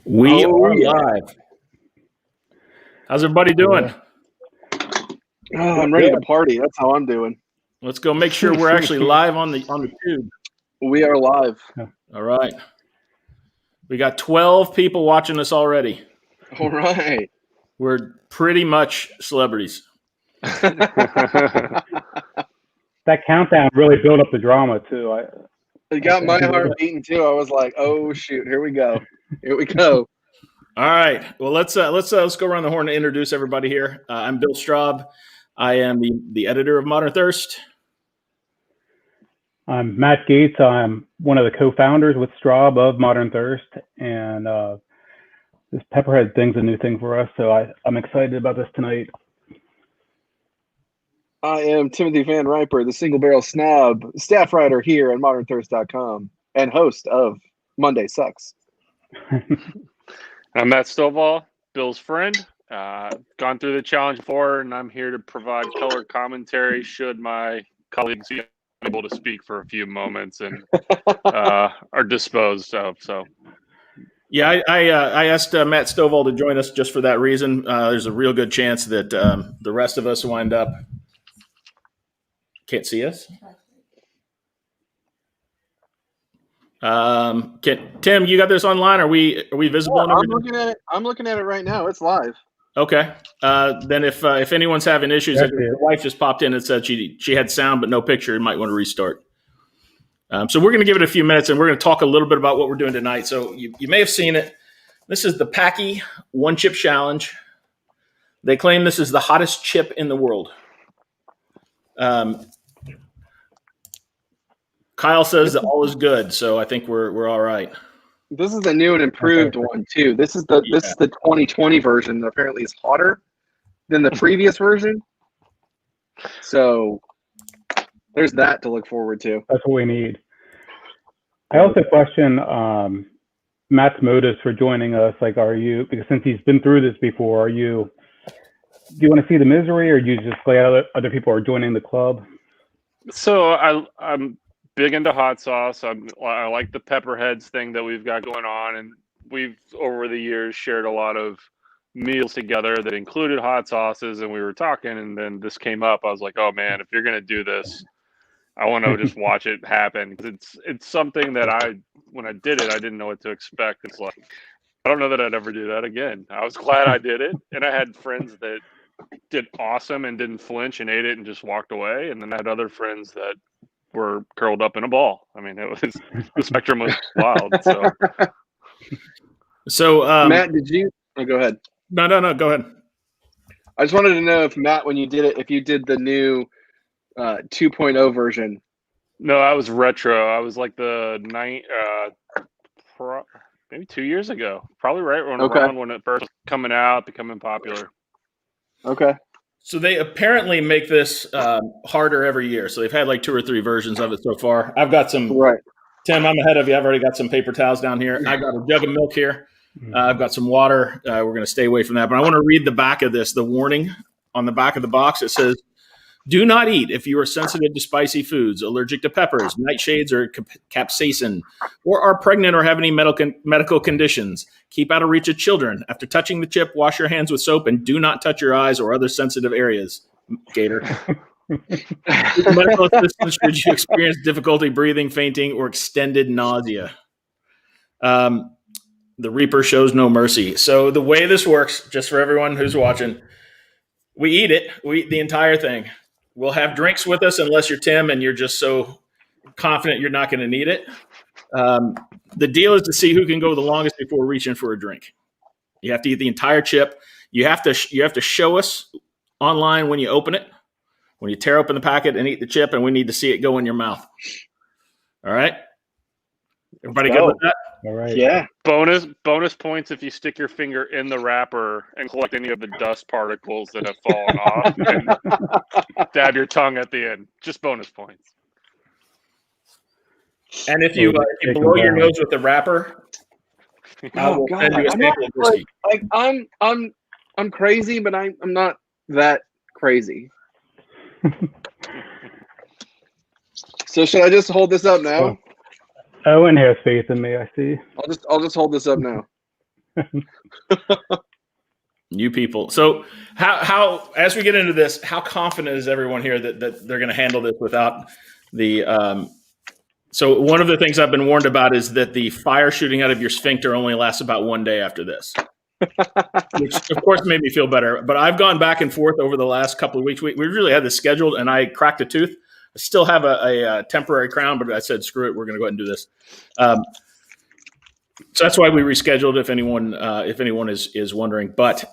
We are live. How's everybody doing? Oh, I'm ready to party. That's how I'm doing. Let's go make sure we're actually live on the tube. We are live. All right. We got 12 people watching us already. All right. We're pretty much celebrities. That countdown really built up the drama too. It got my heart beating too. I was like, "Oh shoot, here we go, here we go." All right. Well, let's go around the horn and introduce everybody here. I'm Bill Straub. I am the editor of Modern Thirst. I'm Matt Gates. I'm one of the co-founders with Straub of Modern Thirst, and this Pepperhead thing's a new thing for us, so I'm excited about this tonight. I am Timothy Van Riper, the single barrel snob, staff writer here at ModernThirst.com, and host of Monday Sucks. I'm Matt Stovall, Bill's friend. Gone through the challenge before, and I'm here to provide color commentary should my colleagues be able to speak for a few moments and are disposed of. So, yeah, I asked Matt Stovall to join us just for that reason. There's a real good chance that the rest of us wind up can't see us. Tim, you got this online? Are we visible? Yeah, I'm looking at it. I'm looking at it right now. It's live. Okay. Then if anyone's having issues, the wife just popped in and said she had sound but no picture. You might want to restart. So we're going to give it a few minutes and we're going to talk a little bit about what we're doing tonight. So you may have seen it. This is the Packy One Chip Challenge. They claim this is the hottest chip in the world. Kyle says that all is good, so I think we're all right. This is the new and improved one too. This is the 2020 version that apparently is hotter than the previous version. So there's that to look forward to. That's what we need. I also question Matt's motives for joining us. Like, are you, because since he's been through this before, do you want to see the misery, or do you just glad other people are joining the club? So I'm big into hot sauce. I like the Pepperheads thing that we've got going on, and we've over the years shared a lot of meals together that included hot sauces, and we were talking, and then this came up. I was like, oh man, if you're gonna do this, I want to just watch it happen. It's something that when I did it, I didn't know what to expect. It's like, I don't know that I'd ever do that again. I was glad I did it, and I had friends that did awesome and didn't flinch and ate it and just walked away, and then I had other friends that were curled up in a ball. I mean, the spectrum was wild. So Matt, did you? Oh, go ahead. No, go ahead. I just wanted to know if Matt, when you did it, if you did the new 2.0 version. No, I was retro. I was like maybe 2 years ago, probably right around when it first was coming out, becoming popular. Okay. So they apparently make this harder every year. So they've had like 2 or 3 versions of it so far. I've got some. Right. Tim, I'm ahead of you. I've already got some paper towels down here. I got a jug of milk here. I've got some water. We're going to stay away from that. But I want to read the back of this, the warning on the back of the box. It says, do not eat if you are sensitive to spicy foods, allergic to peppers, nightshades, or capsaicin, or are pregnant or have any medical conditions. Keep out of reach of children. After touching the chip, wash your hands with soap and do not touch your eyes or other sensitive areas. Gator. Medical assistance should you experience difficulty breathing, fainting, or extended nausea. The Reaper shows no mercy. So the way this works, just for everyone who's watching, we eat it. We eat the entire thing. We'll have drinks with us unless you're Tim and you're just so confident you're not going to need it. The deal is to see who can go the longest before reaching for a drink. You have to eat the entire chip. You have to show us online when you open it, when you tear open the packet and eat the chip, and we need to see it go in your mouth. All right? Everybody good with that? All right. Yeah. Bonus points if you stick your finger in the wrapper and collect any of the dust particles that have fallen off and dab your tongue at the end. Just bonus points. And if you blow your nose with the wrapper, I will send you a sample of whiskey. I'm crazy, but I'm not that crazy. So should I just hold this up now? Owen has faith in me, I see. I'll just hold this up now. You people. So how as we get into this, how confident is everyone here that they're going to handle this without the so one of the things I've been warned about is that the fire shooting out of your sphincter only lasts about 1 day after this. Which of course made me feel better. But I've gone back and forth over the last couple of weeks. We really had this scheduled, and I cracked a tooth. I still have a temporary crown, but I said, screw it, we're going to go ahead and do this. So that's why we rescheduled. If anyone is wondering, but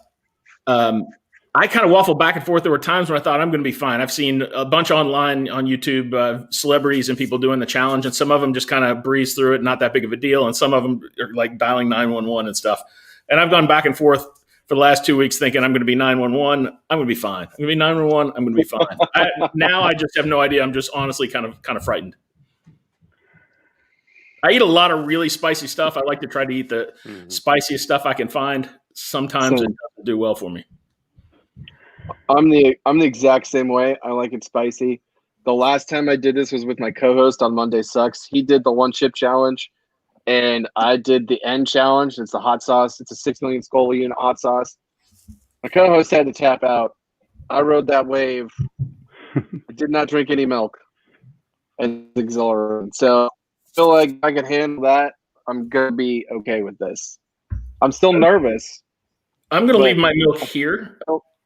I kind of waffled back and forth. There were times when I thought I'm going to be fine. I've seen a bunch online on YouTube, celebrities and people doing the challenge, and some of them just kind of breeze through it, not that big of a deal, and some of them are like dialing 911 and stuff. And I've gone back and forth for the last 2 weeks thinking I'm going to be 911. I'm going to be fine. I'm going to be 911. I'm going to be fine. Now I just have no idea. I'm just honestly kind of frightened. I eat a lot of really spicy stuff. I like to try to eat the spiciest stuff I can find. Sometimes it doesn't do well for me. I'm the exact same way. I like it spicy. The last time I did this was with my co-host on Monday Sucks. He did the 1 chip challenge, and I did the end challenge. It's the hot sauce. It's a 6 million Scully unit hot sauce. My co-host had to tap out. I rode that wave. I did not drink any milk. And it's exhilarating. So I feel like if I can handle that, I'm gonna be okay with this. I'm still nervous. I'm going to leave my milk here.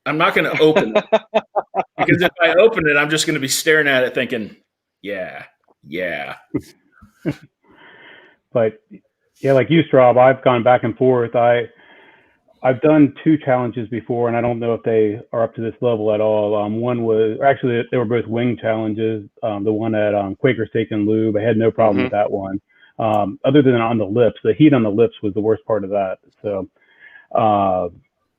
I'm not going to open it. Because if I open it, I'm just going to be staring at it thinking, yeah. But yeah, like you, Straub, I've gone back and forth. I've done 2 challenges before, and I don't know if they are up to this level at all. One was actually they were both wing challenges. The one at Quaker Steak and Lube, I had no problem with that one. Other than on the lips, the heat on the lips was the worst part of that. So,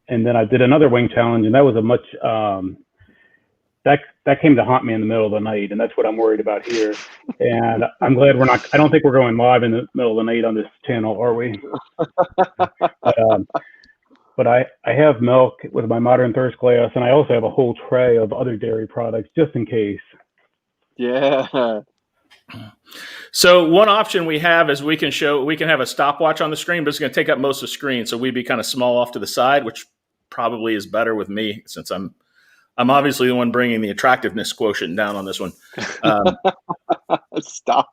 and then I did another wing challenge, and that was a much that came to haunt me in the middle of the night, and that's what I'm worried about here. And I'm glad we're not. I don't think we're going live in the middle of the night on this channel, are we? But I have milk with my Modern Thirst glass, and I also have a whole tray of other dairy products just in case. Yeah. So one option we have is we can have a stopwatch on the screen, but it's going to take up most of the screen, so we'd be kind of small off to the side, which probably is better with me since I'm obviously the one bringing the attractiveness quotient down on this one. Stop.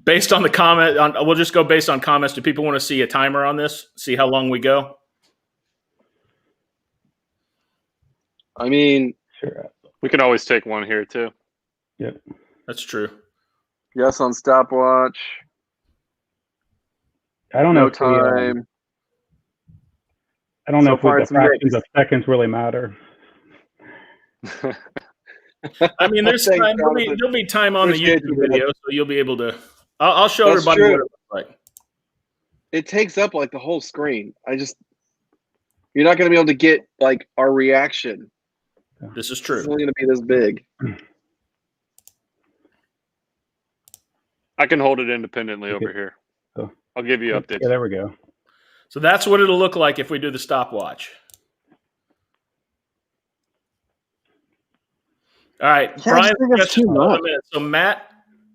Based on the comment, we'll just go based on comments. Do people want to see a timer on this? See how long we go? I mean, Sure. We can always take one here too. Yep. That's true. yes on stopwatch. I don't know No if time. I don't know So if far the it's fractions mixed. of seconds really matter. I mean, there's Thanks, time. Jonathan. There'll be time on the Appreciate YouTube you, man. video, so you'll be able to. I'll show That's everybody true. what it looks like. It takes up like the whole screen. You're not going to be able to get like our reaction. This is It's true. only going to be this big. I can hold it independently Okay. over here. Oh. I'll give you updates. Yeah, there we go. So that's what it'll look like if we do the stopwatch. All right, Yeah, I just think that's too much. So Matt,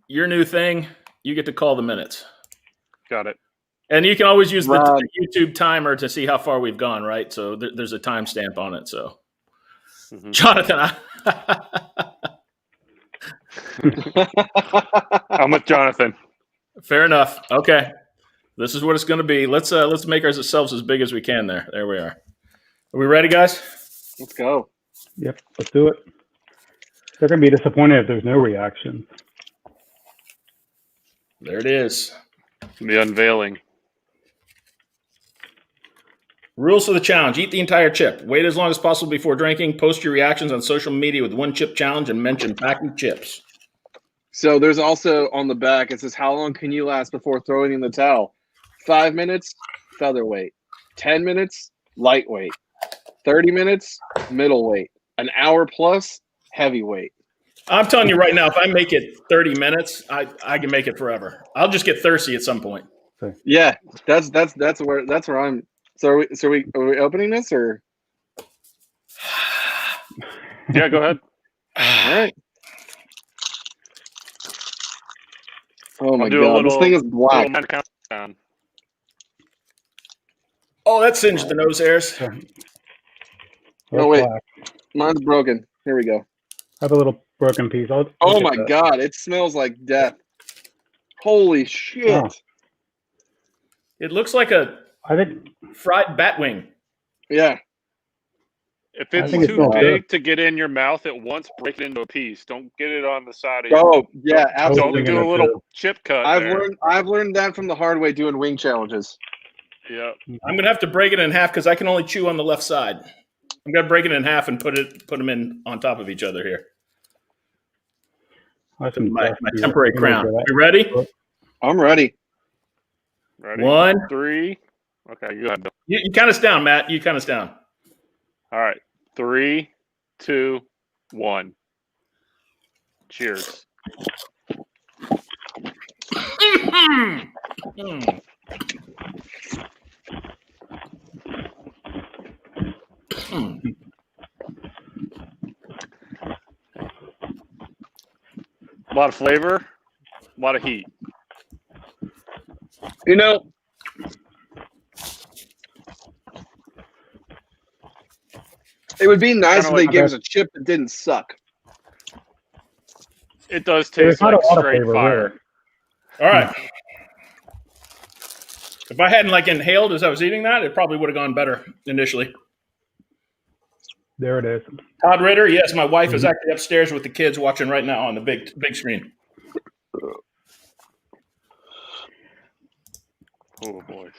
your new thing, you get to call the minutes, Got it. and you can always use the Right. YouTube timer to see how far we've gone. Right, so there's a timestamp on it. So, Mhm. Jonathan, I'm with Jonathan. fair enough. Okay, this is what it's going to be. Let's make ourselves as big as we can. There we are. Are we ready, guys? Let's go. Yep, let's do it. They're going to be disappointed if there's no reaction. There it is. The unveiling. Rules for the challenge. Eat the entire chip. Wait as long as possible before drinking. Post your reactions on social media with 1 chip challenge and mention packing chips. So there's also on the back, it says, how long can you last before throwing in the towel? 5 minutes, featherweight. 10 minutes, lightweight. 30 minutes, middleweight. An hour plus, heavyweight. I'm telling you right now, if I make it 30 minutes, I can make it forever. I'll just get thirsty at some point. Yeah, that's where I'm. So are we opening this or? Yeah, go ahead. All right. Oh my I'll do a god, little, this thing is black. little countdown. Oh, that singed the nose hairs. No, wait. Black. Mine's broken. Here we go. I have a little broken piece. Oh my god, it smells like death. Holy shit. Oh. It looks like a I think fried bat wing. Yeah. If I it's think it too smells big good. to get in your mouth at once, break it into a piece. Don't get it on the side of your Oh, yeah, I was Don't absolutely. thinking do a it little too. chip cut I've there. learned that from the hard way doing wing challenges. Yep. I'm gonna have to break it in half because I can only chew on the left side. I'm gonna break it in half and put them in on top of each other here. That's My temporary crown. You ready? I'm ready. Ready? 1. 3. Okay, go ahead. You count us down, Matt. You count us down. All right. 3, 2, 1. Cheers. A lot of flavor, a lot of heat. You know, it would be nice if they gave us a chip that didn't suck. It does There's taste not a like lot of straight flavor, fire. really. All right. If I hadn't inhaled as I was eating that, it probably would have gone better initially. There it is. Todd Ritter, yes, my wife is actually upstairs with the kids watching right now on the big screen. Oh boy.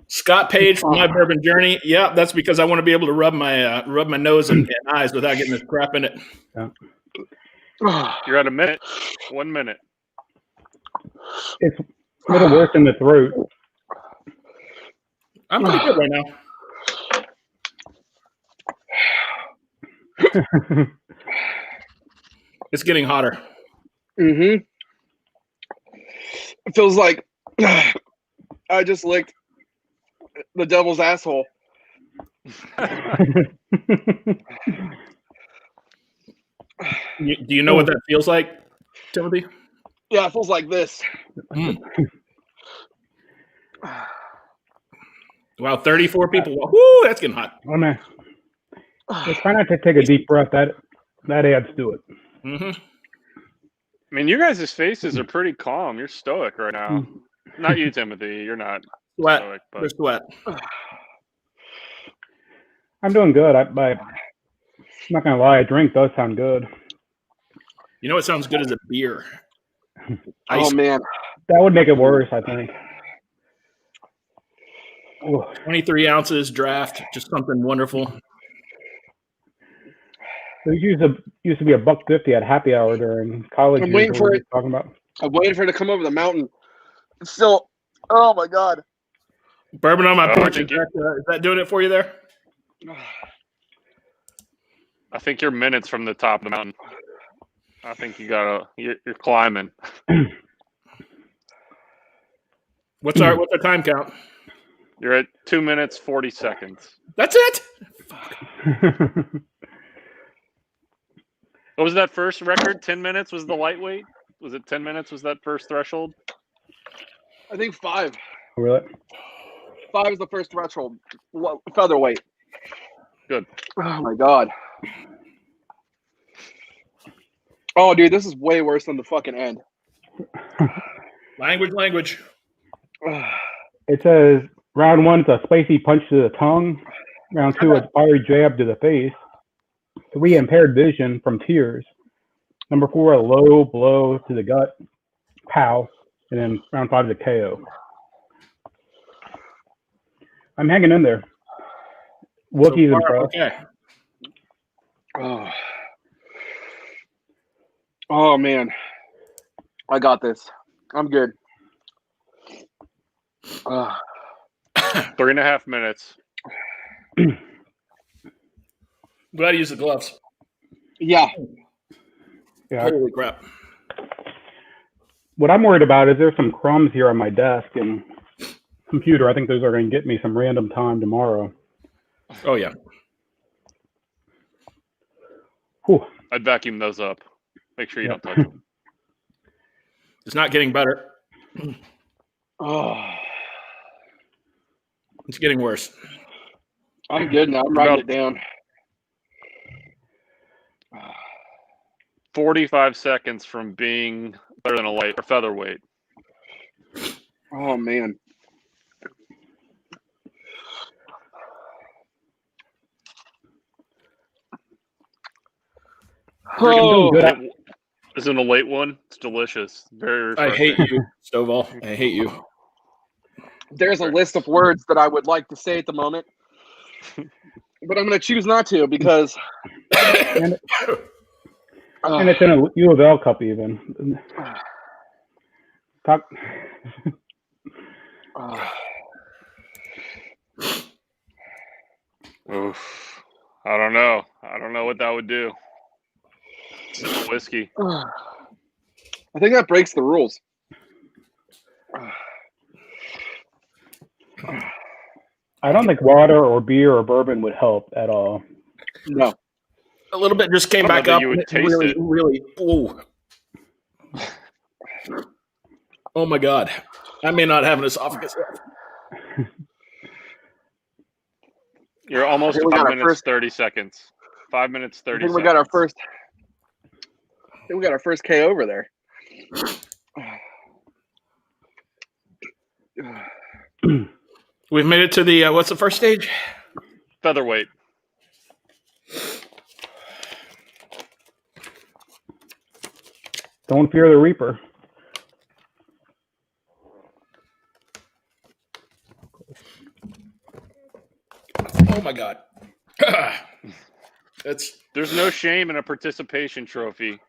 Scott Page from My Bourbon Journey. Yeah, that's because I want to be able to rub my nose and eyes without getting this crap in it. Yeah. You're at a minute. 1 minute. It's a little worse in the throat. I'm pretty good right now. It's getting hotter. Mm-hmm. It feels like I just licked the devil's asshole. Do you know what that feels like, Timothy? Yeah, it feels like this. Wow, 34 people. Woo, that's getting hot. Oh man. Just try not to take a deep breath. That adds to it. Mm-hmm. I mean, you guys' faces are pretty calm. You're stoic right now. Not you, Timothy. You're not Sweat. stoic, There's but sweat. I'm doing good. I'm not gonna lie. A drink does sound good. You know what sounds good as a beer? Oh man. That would make it worse, I think. Ooh. 23 ounces draft, just something wonderful. There used to be $1.50 at happy hour during college. I'm waiting for it. Talking about. I'm waiting for it to come over the mountain. It's still. Oh my god. Bourbon on my Oh, porch. thank Is you. that doing it for you there? I think you're minutes from the top of the mountain. I think you're climbing. What's our time count? You're at 2 minutes 40 seconds. That's it. What was that first record? 10 minutes was the lightweight? Was it 10 minutes was that first threshold? I think 5. Really? 5 is the first threshold. Featherweight. Good. Oh my god. Oh, dude, this is way worse than the fucking end. Language. It says round 1 is a spicy punch to the tongue. Round 2 is a fiery jab to the face. 3, impaired vision from tears. Number 4, a low blow to the gut. Pow. And then round 5 is a KO. I'm hanging in there. Wookiee's impressed. Okay. Oh man, I got this. I'm good. 3.5 minutes. Glad to use the gloves. Yeah. Yeah. Holy crap. What I'm worried about is there's some crumbs here on my desk and computer. I think those are going to get me some random time tomorrow. Oh yeah. Whew. I'd vacuum those up. Make sure you don't touch them. It's not getting better. Oh, It's getting worse. I'm good now. I'm writing it down. 45 seconds from being better than a light or featherweight. Oh man. Oh, good. Isn't a late one? It's delicious. Very refreshing. I hate you, Stovall. I hate you. There's a list of words that I would like to say at the moment, but I'm going to choose not to because. And it's in a U of L cup even. Talk. Oof. I don't know. I don't know what that would do. Whiskey. I think that breaks the rules. I don't think water or beer or bourbon would help at all. No. A little bit just came back up. You would taste really, it. really. Oh. Oh my God. I may not have an esophagus yet. You're almost 5 minutes, 30 seconds. 5 minutes, 30 seconds. We got our first. I think we got our first KO over there. We've made it to the what's the first stage? Featherweight. Don't fear the Reaper. Oh my God. There's no shame in a participation trophy.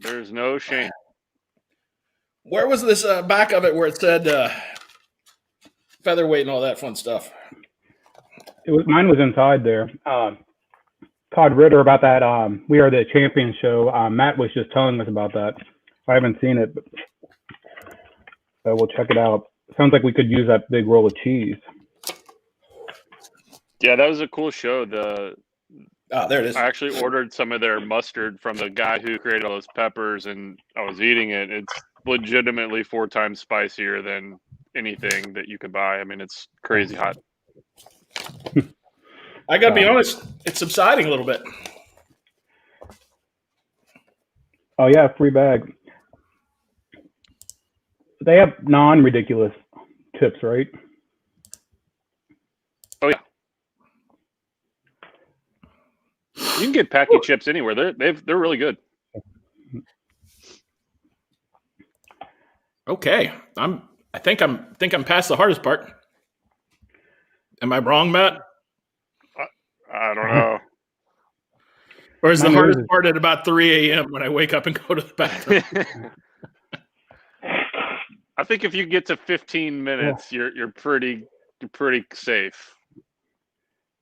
There's no shame. Where was this back of it where it said featherweight and all that fun stuff? Mine was inside there. Todd Ritter about that. We Are the Champion show. Matt was just telling us about that. I haven't seen it, but we'll check it out. Sounds like we could use that big roll of cheese. Yeah, that was a cool show. There it is. I actually ordered some of their mustard from the guy who created all those peppers, and I was eating it. It's legitimately 4 times spicier than anything that you could buy. I mean, it's crazy hot. I got to be honest, it's subsiding a little bit. Oh, yeah, free bag. They have non-ridiculous tips, right? Oh, yeah. You can get Packy chips anywhere. They're really good. Okay, I think I'm past the hardest part. Am I wrong, Matt? I don't know. Or is the hardest part at about 3 a.m. when I wake up and go to the bathroom? I think if you get to 15 minutes, you're pretty safe.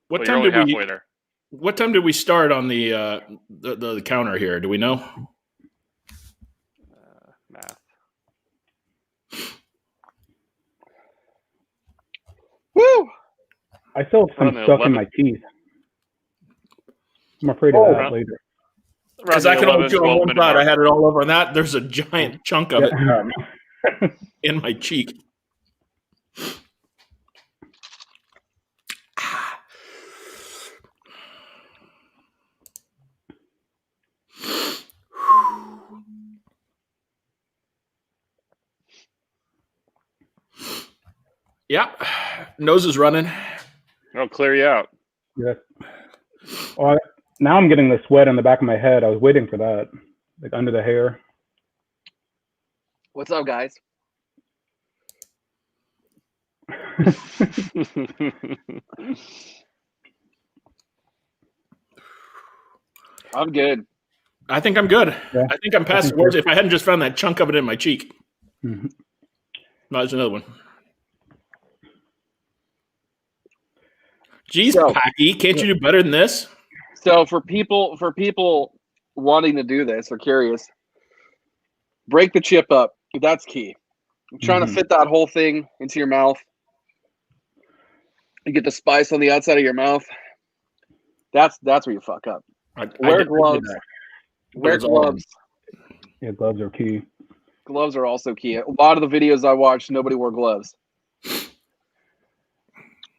What Well, time you're did only we? halfway there. What time did we start on the counter here? Do we know? Math. Woo! I still have some stuff in my teeth. I'm afraid of that later. Because I can only chew on one side. I had it all over on that. There's a giant chunk of it in my cheek. Yeah, nose is running. I'll clear you out. Yeah. Well, now I'm getting the sweat on the back of my head. I was waiting for that, like under the hair. What's up, guys? I'm good. I think I'm good. Yeah. I think I'm past the worst. If I hadn't just found that chunk of it in my cheek. Mm-hmm. No, there's another one. Jeez, Packy, can't you do better than this? So for people wanting to do this or curious, break the chip up. That's key. I'm trying to fit that whole thing into your mouth. You get the spice on the outside of your mouth. That's where you fuck up. Wear gloves. Wear gloves. Yeah, gloves are key. Gloves are also key. A lot of the videos I watched, nobody wore gloves.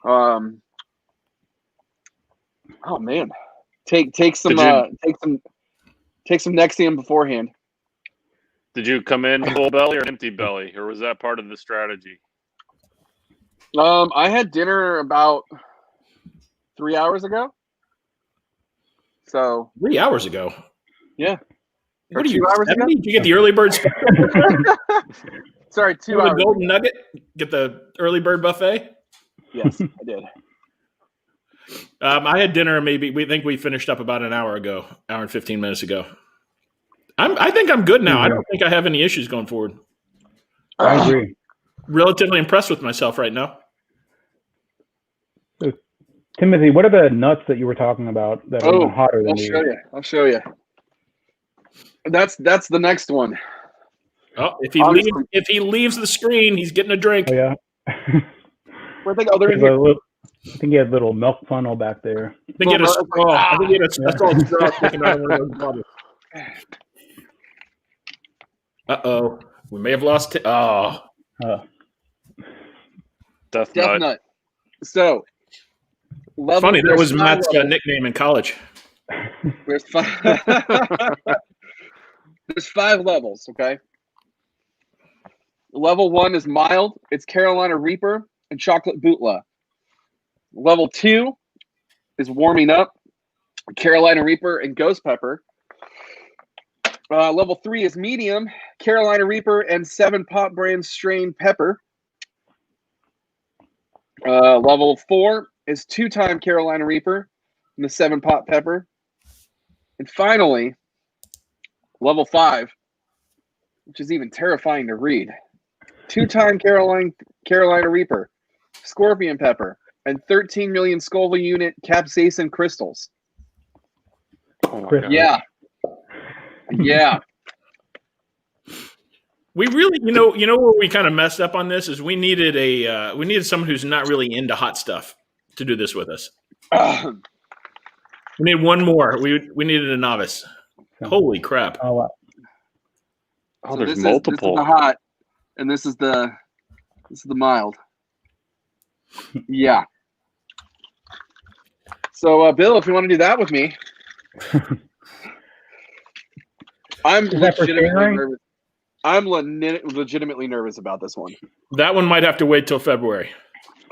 Oh man, take some Nexium beforehand. Did you come in full belly or empty belly, or was that part of the strategy? I had dinner about 3 hours ago. So 3 hours ago. Yeah. What are you? 2 hours 70? ago? Did you get the early bird special? Sorry, 2 The hours. golden nugget? Get the early bird buffet? Yes, I did. I had dinner. Maybe we finished up about an hour ago, hour and 15 minutes ago. I think I'm good now. I don't think I have any issues going forward. I agree. Relatively impressed with myself right now. So, Timothy, what are the nuts that you were talking about that are even hotter than these? I'll show you. That's the next one. Oh, if he leaves the screen, he's getting a drink. Oh yeah. They're in here. I think he had a little milk funnel back there. I think he had a straw. I think he had a straw sticking out of one of those bottles. Uh-oh. We may have lost Death nut. So, funny, that was Matt's nickname in college. There's 5 There's 5 levels, okay? Level 1 is mild. It's Carolina Reaper and Chocolate Bootla. Level 2 is warming up. Carolina Reaper and Ghost Pepper. Level 3 is medium. Carolina Reaper and 7 Pot Brand Strain Pepper. Level 4 is 2-time Carolina Reaper and the 7 Pot Pepper. And finally, level 5, which is even terrifying to read. 2-time Carolina Reaper, Scorpion Pepper, and 13 million Scoville unit capsaicin crystals. Oh my God. Yeah. We really, you know where we kind of messed up on this is we needed someone who's not really into hot stuff to do this with us. We need one more. We needed a novice. Holy crap! Oh, So there's This multiple. is the hot, and this is the mild. Yeah. So, Bill, if you want to do that with me, I'm legitimately nervous. I'm legitimately nervous about this one. That one might have to wait till February.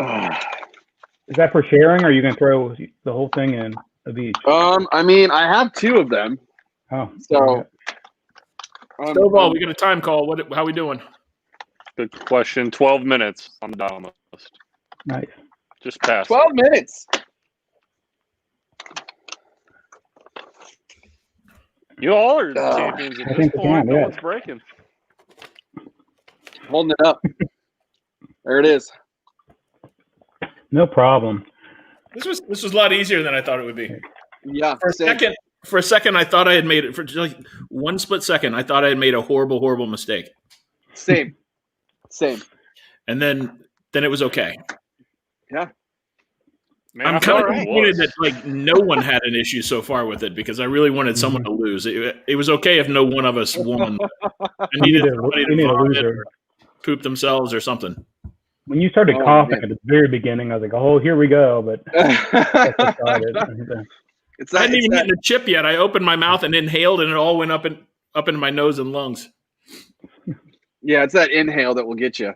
Is that for sharing, or are you going to throw the whole thing in of each? I mean, I have 2 of them. Oh, So, Stovall, we got a time call. How we doing? Good question. 12 minutes on the dial almost. nice. Just passed. 12 minutes. You all are champions at I this think we point. can, No yeah. one's breaking. Holding it up. There it is. No problem. This was a lot easier than I thought it would be. Yeah. For a second, I thought I had made it. For just like one split second, I thought I had made a horrible, horrible mistake. Same. And then it was okay. Yeah. Man, I'm I kind thought of it disappointed was. that like no one had an issue so far with it because I really wanted someone to lose. It was okay if no one of us won. I needed somebody we need to a vomit loser. or poop themselves or something. When you started Oh, coughing man. at the very beginning, I was like, "Oh, here we go!" But I started. I hadn't even eaten a chip yet. I opened my mouth and inhaled, and it all went up into my nose and lungs. Yeah, it's that inhale that will get you.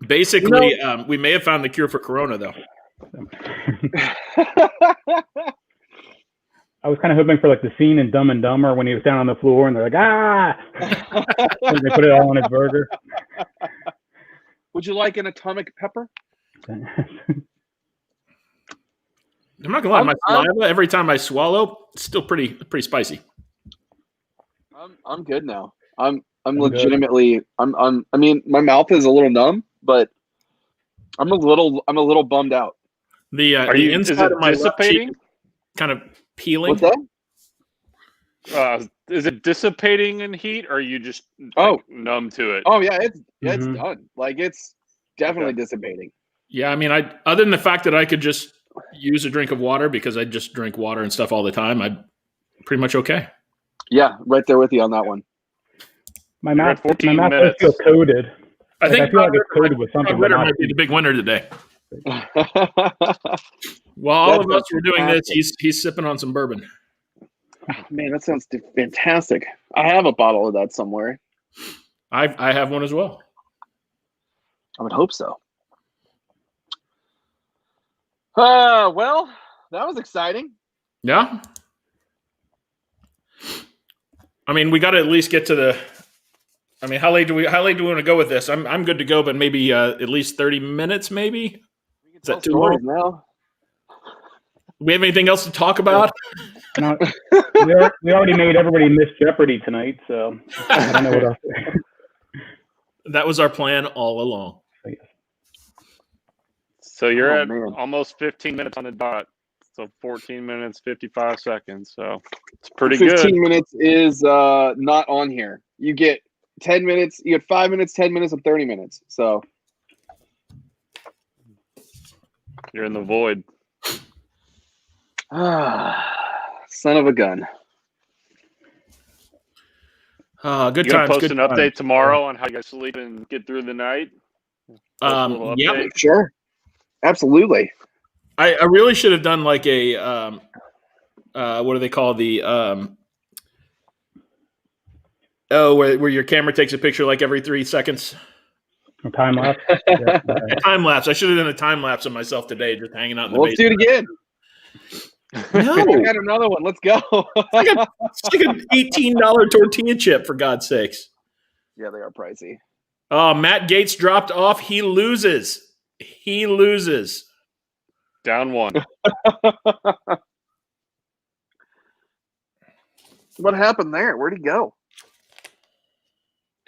Basically, we may have found the cure for Corona, though. I was kind of hoping for like the scene in Dumb and Dumber when he was down on the floor and they're like, "Ah!" And they put it all on his burger. Would you like an atomic pepper? I'm not gonna lie, my saliva every time I swallow, it's still pretty spicy. I'm good now. I'm good. legitimately. I mean, my mouth is a little numb, but I'm a little bummed out. The Is inside it of my left cheek dissipating? is kind of peeling. What's that? Is it dissipating in heat, or are you just numb to it? Oh yeah, it's Mhm. done. Like it's definitely dissipating. Yeah, I mean, other than the fact that I could just use a drink of water because I just drink water and stuff all the time, I'm pretty much okay. Yeah, right there with you on that one. My You're mouth, at 14 my mouth does minutes. feel coated. I think I feel like it's coated with Todd something. But Ritter not might be the big winner today. Oh, While all That of us sounds were doing this, fantastic. he's sipping on some bourbon. man, that sounds fantastic. I have a bottle of that somewhere. I have one as well. I would hope so. Well, that was exciting. Yeah. I mean, we got to at least get to the. I mean, how late do we want to go with this? I'm good to go, but maybe at least 30 minutes, maybe. We can Is tell that too stories long? now. Do we have anything else to talk about? No, we already made everybody miss Jeopardy tonight, so I don't know what else. That was our plan all along. So you're Oh, at man. almost 15 minutes on the dot. So 14 minutes, 55 seconds. So it's pretty 15 good. minutes is not on here. You get 10 minutes, you get 5 minutes, 10 minutes, and 30 minutes. So You're in the void. son of a gun. Good You gonna times. post Good an times. update tomorrow on how you guys sleep and get through the night? Post a little Yep. update. Sure. Absolutely. I really should have done like a what do they call the where your camera takes a picture like every 3 seconds. Time lapse. A time lapse. I should have done a time lapse of myself today, just hanging out in the Let's do it basement. again. No, I got another one. Let's go. it's like an $18 tortilla chip, for God's sakes. Yeah, they are pricey. Oh, Matt Gates dropped off. He loses. Down one. What happened there? Where'd he go?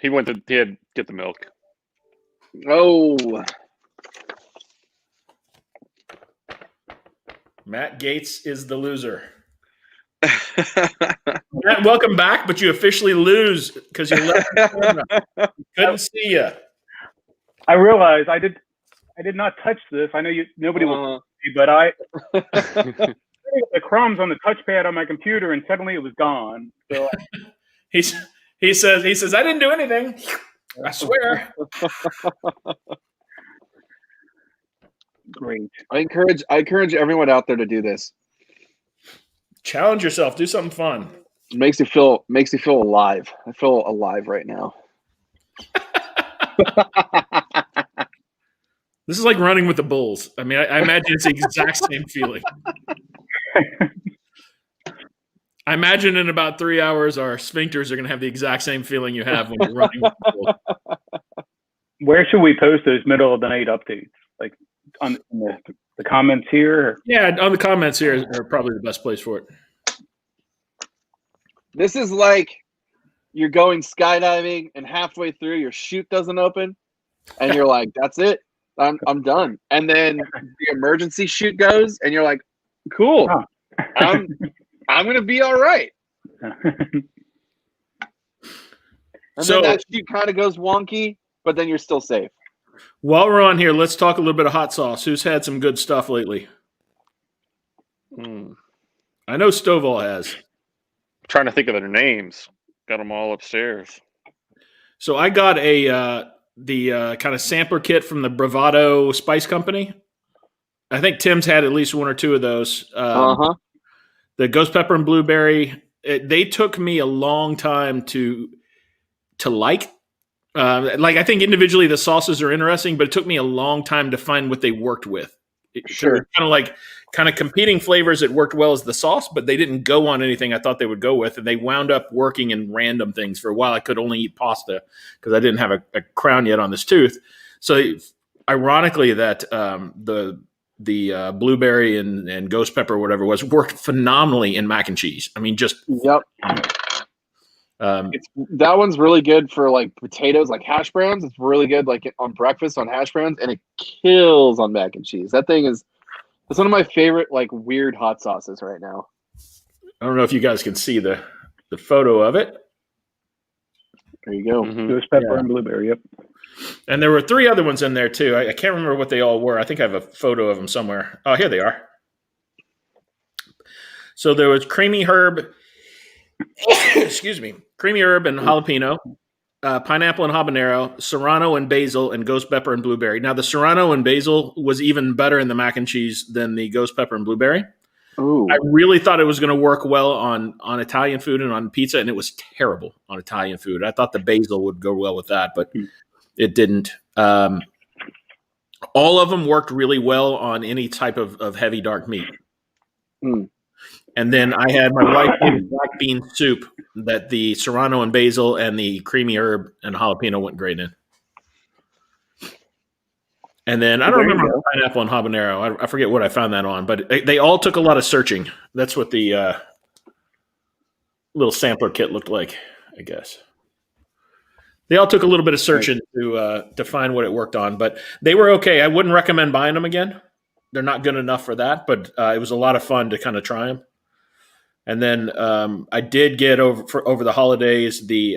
He had to get the milk. Oh, Matt Gates is the loser. Matt, welcome back, but you officially lose because you left the camera. Couldn't see you. I realized I did not touch this. I know nobody will see, but I the crumbs on the touchpad on my computer, and suddenly it was gone. So he says I didn't do anything. I swear. great. I encourage everyone out there to do this. Challenge yourself. Do something fun. It makes you feel alive. I feel alive right now. This is like running with the bulls. I mean, I imagine it's the exact same feeling. I imagine in about 3 hours, our sphincters are going to have the exact same feeling you have when you're running with the bulls. Where should we post those middle of the night updates? Like on the comments here? Or? Yeah, on the comments here are probably the best place for it. This is like you're going skydiving and halfway through your chute doesn't open and you're like, that's it. I'm done. And then the emergency chute goes and you're like, cool. I'm going to be all right. And then that chute kind of goes wonky, but then you're still safe. While we're on here, let's talk a little bit of hot sauce. Who's had some good stuff lately? I know Stovall has. Trying to think of their names. Got them all upstairs. So I got the kind of sampler kit from the Bravado Spice Company. I think Tim's had at least one or two of those. The ghost pepper and blueberry. They took me a long time to like. I think individually the sauces are interesting, but it took me a long time to find what they worked with. Sure. Kind of competing flavors that worked well as the sauce, but they didn't go on anything I thought they would go with. And they wound up working in random things. For a while, I could only eat pasta because I didn't have a crown yet on this tooth. So ironically, that the blueberry and ghost pepper or whatever was worked phenomenally in mac and cheese. I mean, just yep. That one's really good for like potatoes, like hash browns. It's really good like on breakfast on hash browns, and it kills on mac and cheese. That thing it's one of my favorite like weird hot sauces right now. I don't know if you guys can see the photo of it. There you go. Ghost pepper and blueberry. Yep. And there were 3 other ones in there too. I can't remember what they all were. I think I have a photo of them somewhere. Oh, here they are. So there was creamy herb. Excuse me, creamy herb and jalapeno. pineapple and habanero, serrano and basil, and ghost pepper and blueberry. Now, the serrano and basil was even better in the mac and cheese than the ghost pepper and blueberry. Ooh. I really thought it was going to work well on Italian food and on pizza, and it was terrible on Italian food. I thought the basil would go well with that, but it didn't. All of them worked really well on any type of heavy dark meat. Mm. And then I had my wife made black bean soup that the serrano and basil and the creamy herb and jalapeno went great in. And then I don't remember pineapple and habanero. I forget what I found that on, but they all took a lot of searching. That's what the little sampler kit looked like, I guess. They all took a little bit of searching to find what it worked on, but they were okay. I wouldn't recommend buying them again. They're not good enough for that, but it was a lot of fun to kind of try them. And then I did get over the holidays the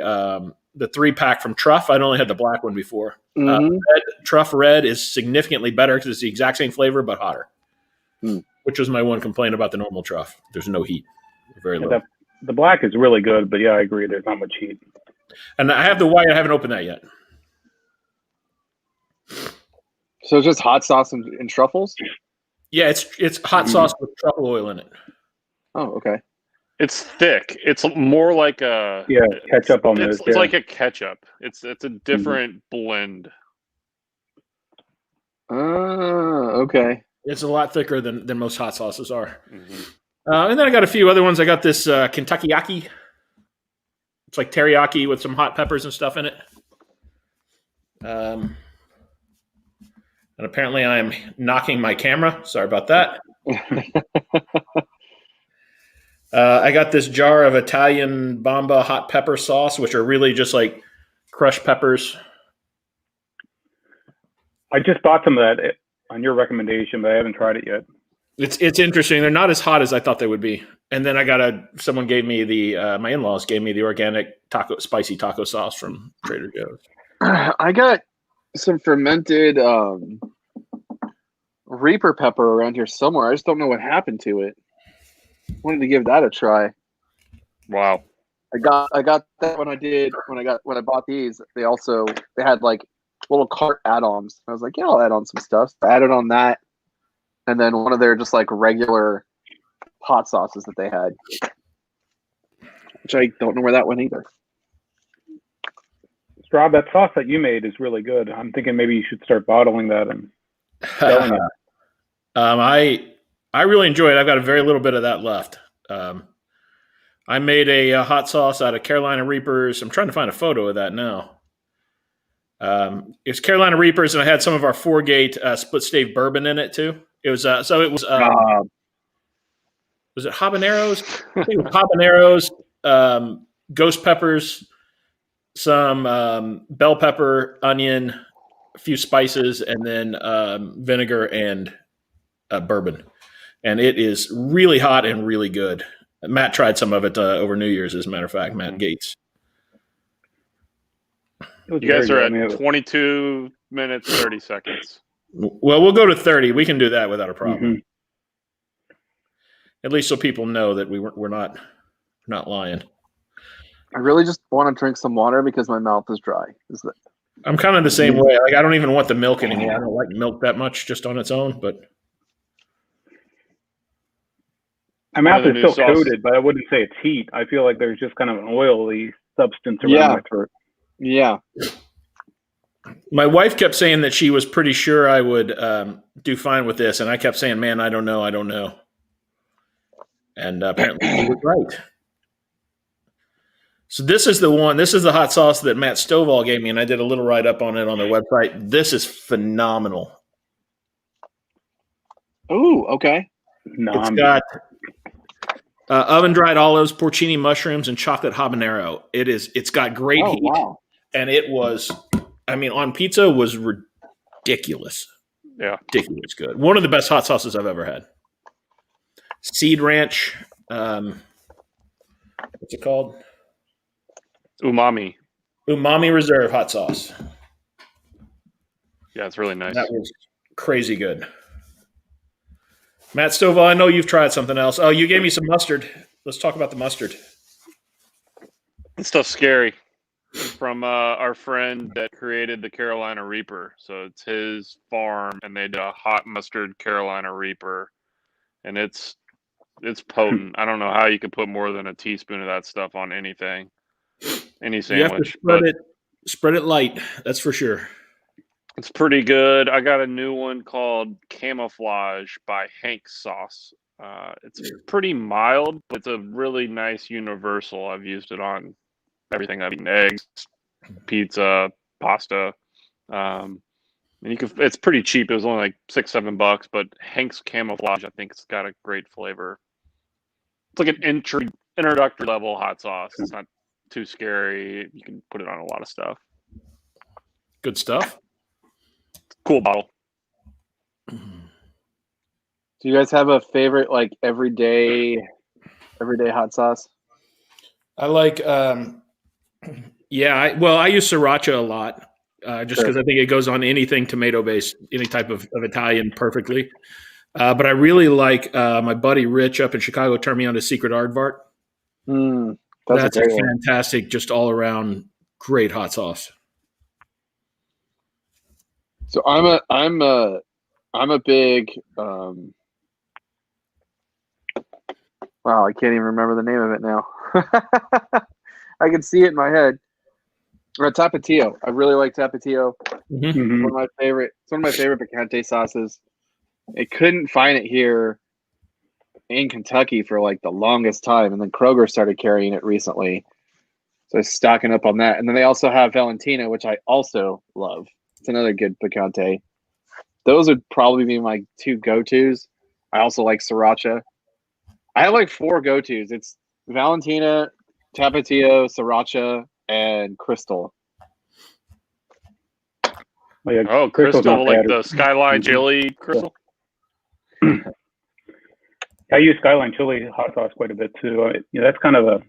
3-pack from Truff. I'd only had the black one before. Truff Red is significantly better because it's the exact same flavor but hotter, which was my one complaint about the normal Truff. There's no heat, very low. The black is really good, but yeah, I agree. There's not much heat. And I have the white. I haven't opened that yet. So it's just hot sauce and truffles? Yeah, it's hot sauce with truffle oil in it. Oh, okay. It's thick. It's more like a ketchup almost. It's like a ketchup. It's a different blend. Okay. It's a lot thicker than most hot sauces are. And then I got a few other ones. I got this Kentucky Yaki. It's like teriyaki with some hot peppers and stuff in it. And apparently I'm knocking my camera. Sorry about that. I got this jar of Italian Bomba hot pepper sauce, which are really just like crushed peppers. I just bought some of that on your recommendation, but I haven't tried it yet. It's interesting. They're not as hot as I thought they would be. And then I got someone gave me my in-laws gave me the organic spicy taco sauce from Trader Joe's. I got some fermented Reaper pepper around here somewhere. I just don't know what happened to it. Wanted to give that a try. Wow. I got that when I bought these. They had like little cart add-ons. I was like, yeah, I'll add on some stuff. So I added on that, and then one of their just like regular hot sauces that they had, which I don't know where that went either. Rob, that sauce that you made is really good. I'm thinking maybe you should start bottling that and selling it. I really enjoy it. I've got a very little bit of that left. I made a hot sauce out of Carolina Reapers. I'm trying to find a photo of that now. It's Carolina Reapers, and I had some of our 4-gate split stave bourbon in it too. It was was it habaneros? I think it was habaneros, ghost peppers, some bell pepper, onion, a few spices, and then vinegar and bourbon. And it is really hot and really good. Matt tried some of it over New Year's, as a matter of fact, Matt Gates. You guys are at 22 minutes, 30 seconds. Well, we'll go to 30. We can do that without a problem. At least so people know that we're not lying. I really just want to drink some water because my mouth is dry. I'm kind of the same way. Like, I don't even want the milk anymore. I don't like milk that much just on its own, but my mouth is still coated, but I wouldn't say it's heat. I feel like there's just kind of an oily substance around my throat. Yeah. My wife kept saying that she was pretty sure I would do fine with this, and I kept saying, man, I don't know. And apparently she was right. So this is the one. This is the hot sauce that Matt Stovall gave me, and I did a little write-up on it on their website. This is phenomenal. Ooh, okay. It's got oven-dried olives, porcini mushrooms, and chocolate habanero. It's got great heat, and it was, on pizza was ridiculous. Yeah, ridiculous good. One of the best hot sauces I've ever had. Seed Ranch. What's it called? Umami Reserve hot sauce. Yeah, it's really nice. That was crazy good. Matt Stovall, I know you've tried something else. Oh, you gave me some mustard. Let's talk about the mustard. This stuff's scary. from our friend that created the Carolina Reaper. So it's his farm, and they did a hot mustard Carolina Reaper, and it's potent. I don't know how you could put more than a teaspoon of that stuff on anything, any You have to sandwich. spread it light. That's for sure. It's pretty good. I got a new one called Camouflage by Hank's Sauce. It's pretty mild, but it's a really nice universal. I've used it on everything. I've eaten eggs, pizza, pasta. And it's pretty cheap. It was only like $6-7, but Hank's Camouflage, I think it's got a great flavor. It's like an introductory level hot sauce. It's not too scary. You can put it on a lot of stuff. Good stuff. Cool bottle. Do you guys have a favorite like everyday hot sauce? I like, I use sriracha a lot, just because I think it goes on anything tomato-based, any type of Italian perfectly. But I really like my buddy Rich up in Chicago turned me on to Secret Aardvark. That's a fantastic, just all-around great hot sauce. So I'm a big wow, I can't even remember the name of it now. I can see it in my head. Tapatio. I really like Tapatio. Mhm. It's one of my favorite picante sauces. I couldn't find it here in Kentucky for like the longest time, and then Kroger started carrying it recently. So I was stocking up on that. And then they also have Valentina, which I also love. It's another good picante. Those would probably be my two go-tos. I also like sriracha. I have like 4 go-tos. It's Valentina, Tapatio, sriracha, and Crystal. Oh, yeah, Oh, Crystal's Crystal, not like bad. the Skyline Chili Crystal? I use Skyline chili hot sauce quite a bit too. That's kind of a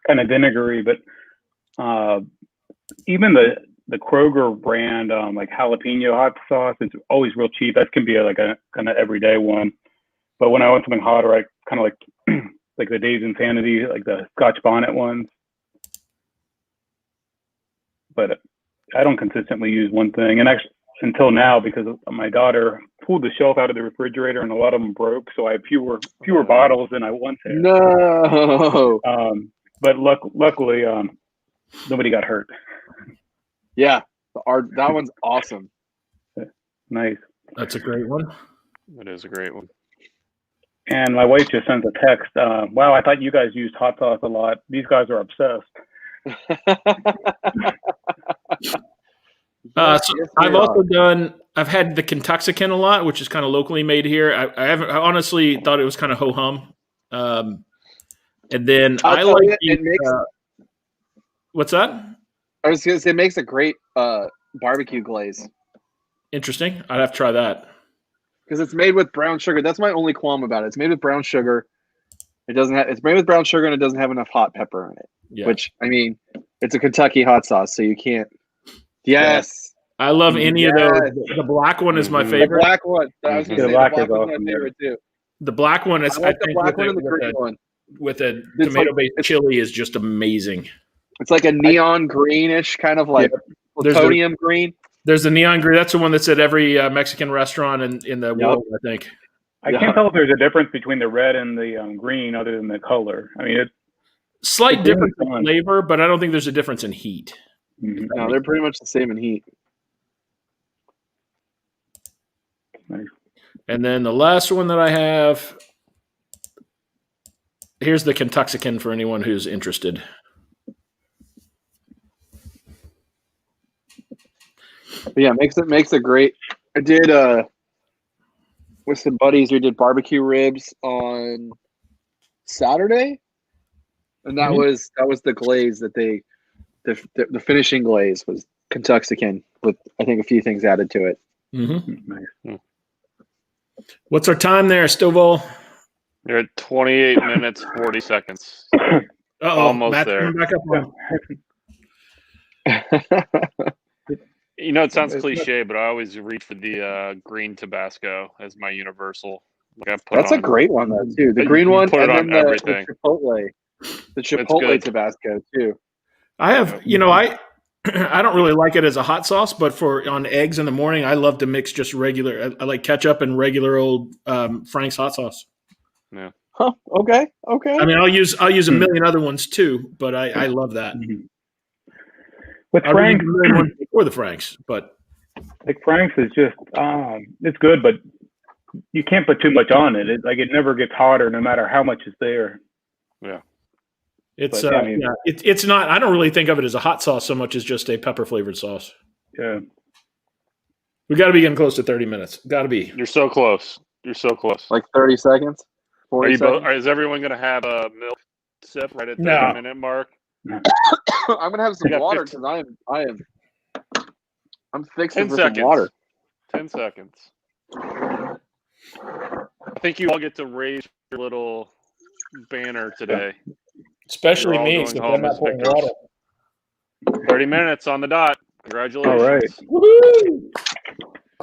vinegary, but even the Kroger brand, like jalapeno hot sauce, it's always real cheap. That can be like a kind of everyday one. But when I want something hotter, I kind of like like the Dave's Insanity, like the Scotch Bonnet ones. But I don't consistently use one thing, and actually until now, because my daughter pulled the shelf out of the refrigerator and a lot of them broke, so I have fewer bottles than I once had. No. But luckily, nobody got hurt. Yeah, that one's awesome. Nice. That's a great one. That is a great one. And my wife just sends a text. Wow, I thought you guys used hot sauce a lot. These guys are obsessed. I've had the Kentuxican a lot, which is kind of locally made here. I honestly thought it was kind of ho-hum. And then what's that? I was going to say, it makes a great barbecue glaze. Interesting. I'd have to try that. Because it's made with brown sugar. That's my only qualm about it. It's made with brown sugar. It's made with brown sugar, and it doesn't have enough hot pepper in it. Yeah. Which, I mean, it's a Kentucky hot sauce, so you can't. Yes. I love any of those. The black one is my favorite. The black one. I was going to say, the black one's my favorite, too. The black one is, I like the black one and the green one. With a tomato-based chili is just amazing. It's like a neon greenish, kind of like plutonium green. There's the neon green. That's the one that's at every Mexican restaurant in the world, I think. I can't tell if there's a difference between the red and the green other than the color. I mean, it's slight difference in flavor, but I don't think there's a difference in heat. Mm-hmm. No, they're pretty much the same in heat. Nice. And then the last one that I have, here's the Kentuxican for anyone who's interested. But yeah, makes a great. I did with some buddies. We did barbecue ribs on Saturday, and that was the glaze that the finishing glaze was Kentuxican with I think a few things added to it. Mm-hmm. Nice. What's our time there, Stovall? You're at 28 minutes 40 seconds. Almost Matt's there. Back up on. You know, it sounds cliche, but I always reach for the green Tabasco as my universal. That's a great one, though, too. The green one, put it and on then everything. The Chipotle Tabasco too. I have, I don't really like it as a hot sauce, but on eggs in the morning, I love to mix just regular. I like ketchup and regular old Frank's hot sauce. Yeah. Huh, okay. I mean, I'll use a million other ones too, but I love that. With I Frank's, use a million ones before the Franks, but like Frank's is just it's good, but you can't put too much on it. It never gets hotter, no matter how much is there. Yeah. it's But, I mean- it's not. I don't really think of it as a hot sauce so much as just a pepper flavored sauce. Yeah. We got to be getting close to 30 minutes. Got to be. You're so close. You're so close. Like 30 seconds? 40 seconds? Is everyone going to have a milk sip right at the No. 30-minute mark? I'm going to have some You got water 15. because I'm fixing 10 for seconds. some water. 10 seconds. I think you all get to raise your little banner today. Especially You're all me, going since home I'm not as pouring victors. water. 30 minutes on the dot. Congratulations. All right.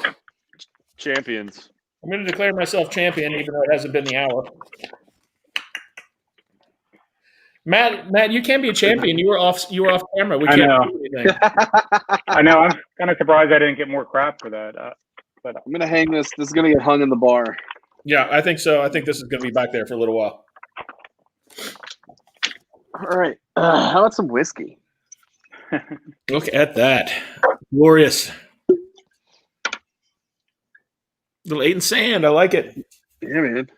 Woohoo! Champions. I'm going to declare myself champion, even though it hasn't been the hour. Matt, you can't be a champion. You were off camera. We I can't know. do anything. I know. I'm kind of surprised I didn't get more crap for that. I'm going to hang this. This is going to get hung in the bar. Yeah, I think so. I think this is going to be back there for a little while. All right. How about some whiskey? Look at that. Glorious. Little 8 and sand. I like it. Yeah, man.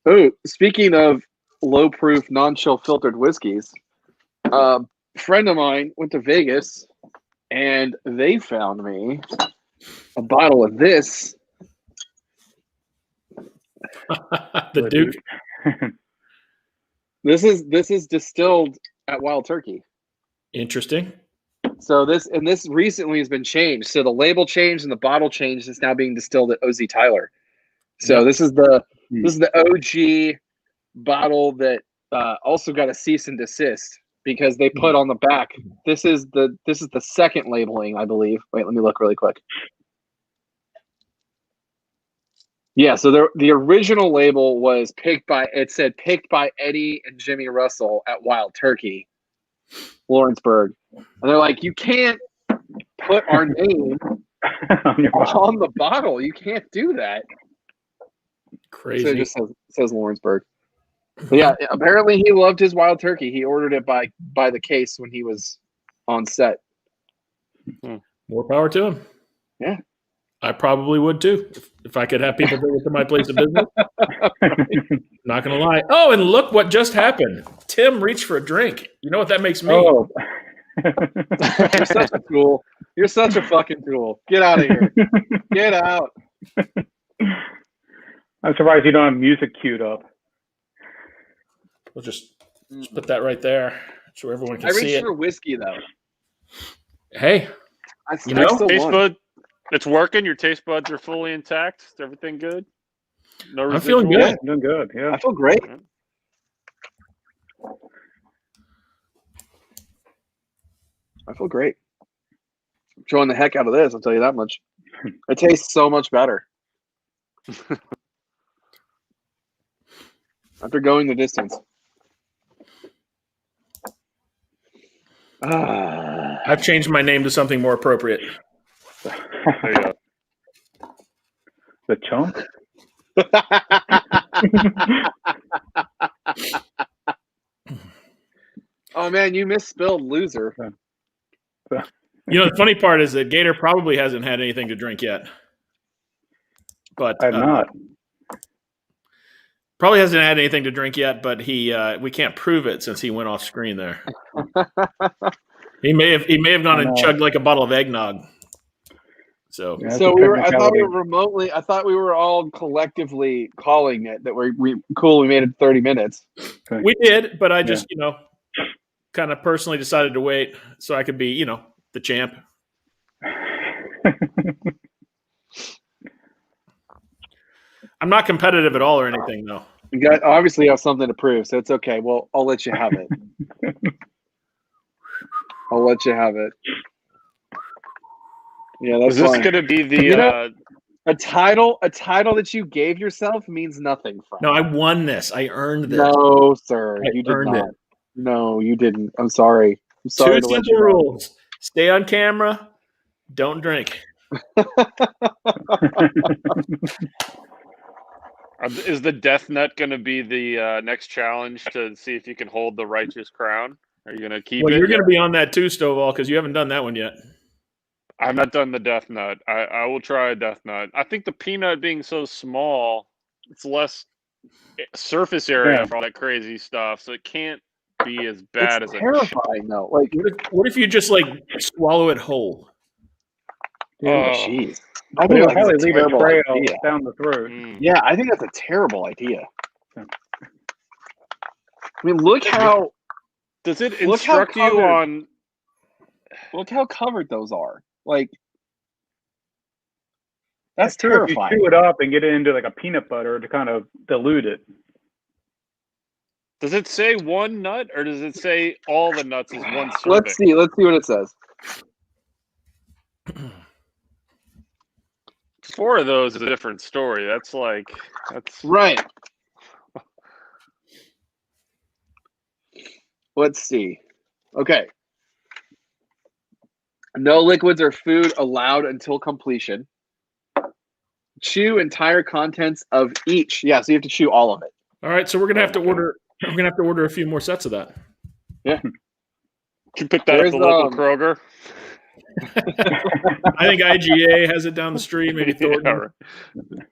Oh, speaking of low-proof, non-chill filtered whiskeys, a friend of mine went to Vegas, and they found me a bottle of this. The Duke. This is distilled at Wild Turkey. Interesting. So this recently has been changed. So the label changed and the bottle changed. It's now being distilled at OZ Tyler. So Yep. this is the OG bottle that also got a cease and desist because they put on the back. This is the second labeling, I believe. Wait, let me look really quick. Yeah, so the original label was picked by Eddie and Jimmy Russell at Wild Turkey, Lawrenceburg. And they're like, you can't put our name on the bottle. You can't do that. Crazy. So it just says Lawrenceburg. But yeah, apparently he loved his Wild Turkey. He ordered it by the case when he was on set. More power to him. Yeah. I probably would too if I could have people bring it to my place of business. Not going to lie. Oh, and look what just happened. Tim reached for a drink. You know what that makes me? Oh. You're such a tool. You're such a fucking tool. Get out of here. Get out. I'm surprised you don't have music queued up. We'll just put that right there so everyone can I see reached it. for whiskey though. Hey, I You know, still Taste won. bud, it's working. Your taste buds are fully intact. Is everything good? No I'm feeling residual? good. Doing good. Yeah. I feel great. I feel great. I'm enjoying the heck out of this, I'll tell you that much. It tastes so much better. After going the distance. I've changed my name to something more appropriate. There you go. The chunk. Oh man, you misspelled loser. You know, the funny part is that Gator probably hasn't had anything to drink yet. But I'm not. probably hasn't had anything to drink yet, but we can't prove it since he went off screen there. He may have gone and chugged like a bottle of eggnog. So Yeah, So that's a I thought we technicality. were remotely. I thought we were all collectively calling it that we cool. We made it 30 minutes. we did, but I just kind of personally decided to wait so I could be the champ. I'm not competitive at all or anything though. You got obviously have something to prove, so it's okay. Well, I'll let you have it. I'll let you have it. Yeah, that's Is this fine. going to be the? You know- A title that you gave yourself means nothing. Frank. No, I won this. I earned this. No, sir, I you did earned not. it. No, you didn't. I'm sorry. I'm sorry Two to let simple you know. rules: stay on camera, don't drink. Is the death nut going to be the next challenge to see if you can hold the righteous crown? Are you going to keep Well, it? you're going to be on that too, Stovall, because you haven't done that one yet. I've not done the death nut. I will try a death nut. I think the peanut being so small, it's less surface area for all that crazy stuff, so it can't be as bad as It's a terrifying though. Like, What if you just like swallow it whole? Oh, jeez. I I think think it'll that's probably a leave a terrible trail idea. down the throat. Yeah, I think that's a terrible idea. I mean, look how Does it Look how instruct you covered- on? look how covered those are. Like, that's true. If you terrifying. chew it up and get it into like a peanut butter to kind of dilute it. Does it say one nut, or does it say all the nuts is one serving? Let's see what it says. 4 of those is a different story. That's Right. Let's see. Okay. No liquids or food allowed until completion. Chew entire contents of each. Yeah, so you have to chew all of it. All right, so we're gonna have to order. We're gonna have to order a few more sets of that. Yeah. Did you pick that There's, at the local Kroger? I think IGA has it down the street. Maybe Thornton. Yeah, right.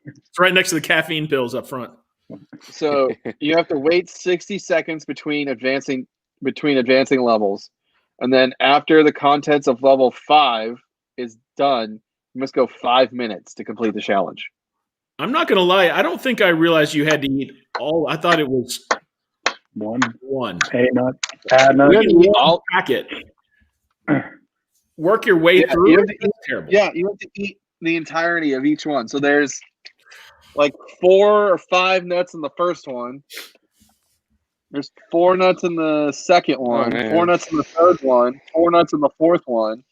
It's right next to the caffeine pills up front. So you have to wait 60 seconds between advancing levels. And then after the contents of level 5 is done, you must go 5 minutes to complete the challenge. I'm not gonna lie. I don't think I realized you had to eat all. I thought it was One. a nut. Add nut. You have to eat all. packet. Work your way Yeah, through you it. have to That's terrible. Yeah, you have to eat the entirety of each one. So there's like 4 or 5 nuts in the first one. There's 4 nuts in the second one, man. 4 nuts in the third one, 4 nuts in the fourth one,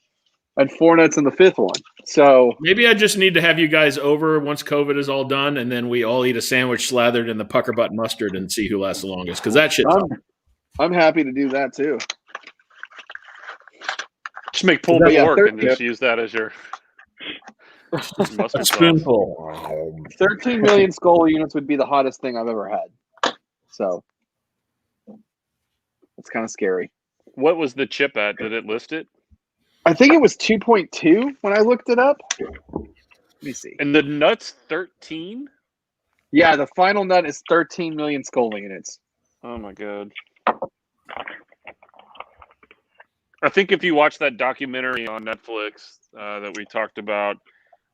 and 4 nuts in the fifth one. So Maybe I just need to have you guys over once COVID is all done, and then we all eat a sandwich slathered in the pucker butt mustard and see who lasts the longest. Because that shit. I'm happy to do that too. Just make pulled Yeah, pork and 13 just use that as your mustard A sauce. spoonful. 13 million skull units would be the hottest thing I've ever had. So it's kind of scary. What was the chip at? Did it list it? I think it was 2.2 when I looked it up. Let me see. And the nuts 13? Yeah, the final nut is 13 million skull units. Oh my god. I think if you watch that documentary on Netflix that we talked about,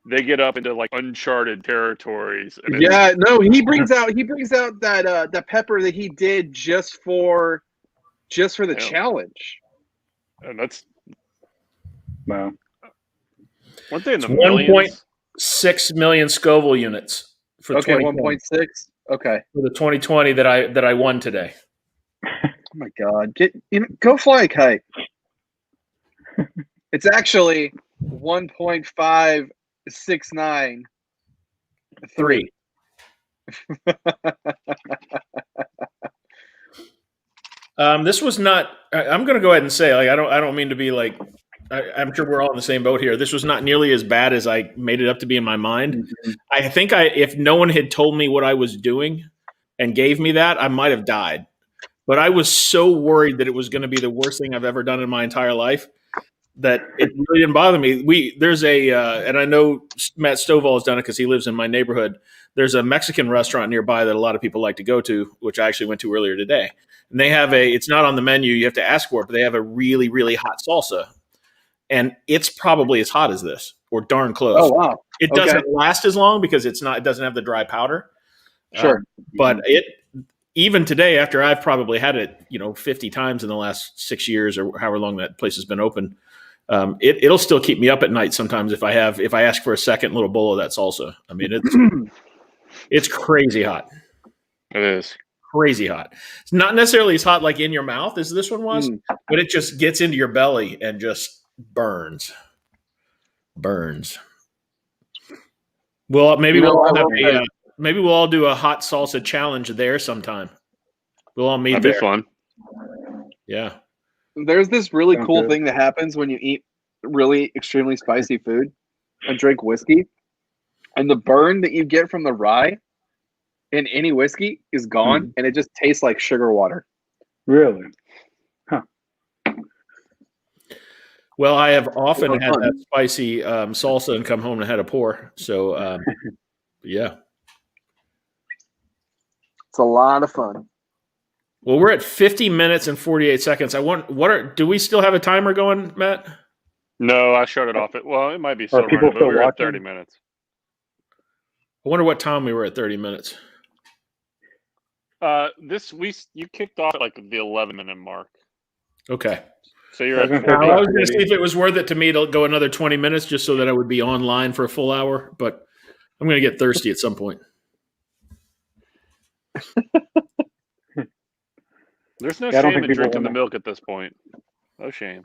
they get up into like uncharted territories. And Yeah, no, he brings out that that pepper that he did just for the challenge. And that's Wow. weren't they in the 1 millions? 6 million Scoville units for Okay, 2020. 1.6. Okay. For the 2020 that I won today. Oh my god. Go fly a kite. It's actually 1.569. 3. This was not. I'm going to go ahead and say, like, I don't mean to be like. I'm sure we're all in the same boat here. This was not nearly as bad as I made it up to be in my mind. Mm-hmm. I think if no one had told me what I was doing and gave me that, I might have died. But I was so worried that it was going to be the worst thing I've ever done in my entire life that it really didn't bother me. There's and I know Matt Stovall has done it because he lives in my neighborhood. There's a Mexican restaurant nearby that a lot of people like to go to, which I actually went to earlier today. And they have it's not on the menu, you have to ask for it, but they have a really, really hot salsa. And it's probably as hot as this, or darn close. Oh wow! It doesn't last as long because it doesn't have the dry powder. Sure, but even today, after I've probably had it, 50 times in the last 6 years or however long that place has been open, it'll still keep me up at night sometimes if I ask for a second little bowl of that salsa. I mean, it's crazy hot. It is. Crazy hot. It's not necessarily as hot like in your mouth as this one was, but it just gets into your belly and just burns. Well, maybe we'll all do a hot salsa challenge there sometime. We'll all meet That'd there. be fun. Yeah. There's this really Sounds cool good. thing that happens when you eat really extremely spicy food and drink whiskey, and the burn that you get from the rye in any whiskey is gone, and it just tastes like sugar water. Really? Well, I have often Well had done. that spicy salsa and come home and had a pour. So, yeah. It's a lot of fun. Well, we're at 50 minutes and 48 seconds. Do we still have a timer going, Matt? No, I shut it off. It might be still Are people running, but still we're at watching? 30 minutes. I wonder what time we were at 30 minutes. You kicked off at like the 11-minute mark. Okay. So you're at I was 40. gonna say, I was going to see if it was worth it to me to go another 20 minutes just so that I would be online for a full hour, but I'm going to get thirsty at some point. There's no Yeah, I don't shame think in people drinking the wanna- milk at this point. No shame.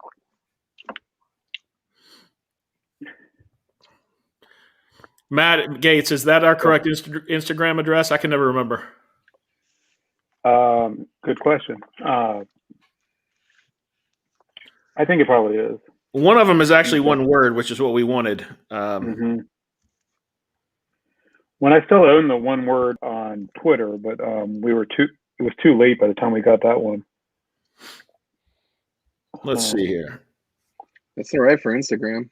Matt Gates, is that our correct Instagram address? I can never remember. Good question. I think it probably is. One of them is actually one word, which is what we wanted. When I still own the one word on Twitter, but it was too late by the time we got that one. Let's see here. That's all right for Instagram.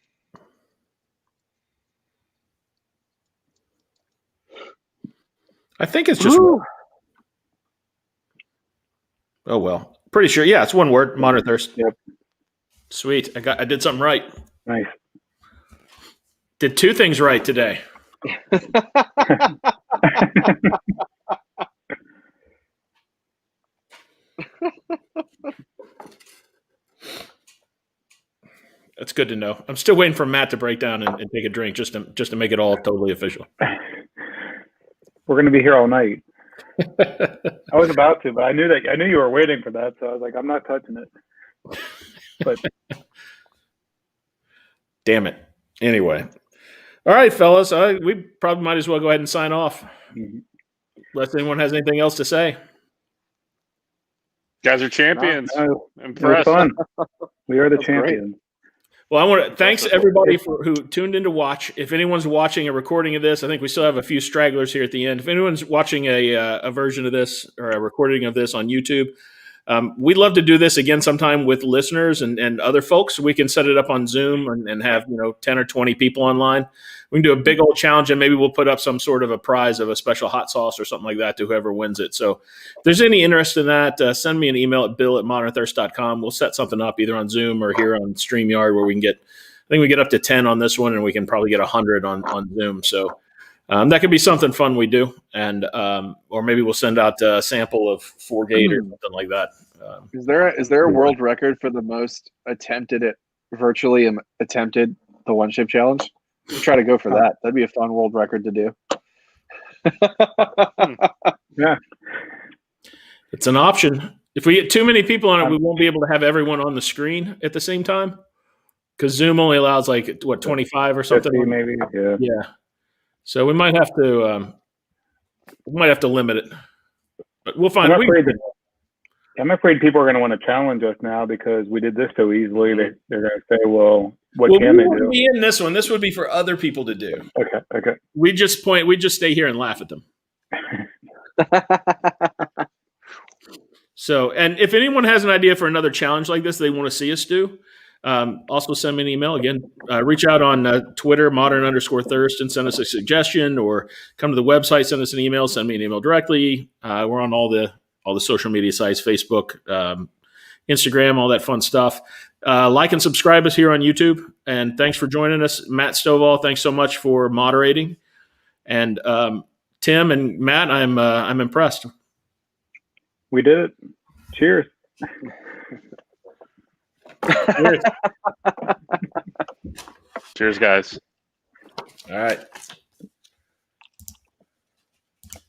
I think it's just. Oh well, pretty sure. Yeah, it's one word. Modern Thirst. Yep. Sweet. I did something right. Nice. Did two things right today. That's good to know. I'm still waiting for Matt to break down and take a drink just to make it all totally official. We're going to be here all night. I was about to, but I knew you were waiting for that, so I was like, I'm not touching it. But damn it. Anyway, all right, fellas, we probably might as well go ahead and sign off. Unless anyone has anything else to say. Guys are champions. No, Impressed. it was fun. We are the That's champions. Well, I want to thanks everybody who tuned in to watch. If anyone's watching a recording of this, I think we still have a few stragglers here at the end. If anyone's watching a version of this or a recording of this on YouTube, we'd love to do this again sometime with listeners and other folks. We can set it up on Zoom and have 10 or 20 people online. We can do a big old challenge, and maybe we'll put up some sort of a prize of a special hot sauce or something like that to whoever wins it. So if there's any interest in that, send me an email at bill@ModernThirst.com. We'll set something up either on Zoom or here on StreamYard where we can get up to 10 on this one, and we can probably get 100 on Zoom. So that could be something fun we do. And or maybe we'll send out a sample of 4Gate or something like that. Is there a world record for the most virtually attempted the one chip challenge? We'll try to go for that. That'd be a fun world record to do. Yeah. It's an option. If we get too many people on it, we won't be able to have everyone on the screen at the same time. Because Zoom only allows 25 or something. 50 maybe. Yeah. Yeah. So we might have to limit it. But we'll find. I'm afraid people are going to want to challenge us now because we did this so easily. They're going to say, "Well, what can they do?" We wouldn't be in this one. This would be for other people to do. Okay. We just stay here and laugh at them. So, and if anyone has an idea for another challenge like this they want to see us do, also send me an email. Again, reach out on Twitter, modern_thirst, and send us a suggestion, or come to the website, send us an email, send me an email directly. We're on all the social media sites, Facebook, Instagram, all that fun stuff. Like and subscribe us here on YouTube. And thanks for joining us. Matt Stovall, thanks so much for moderating. And Tim and Matt, I'm impressed. We did it. Cheers. Cheers. Cheers, guys. All right.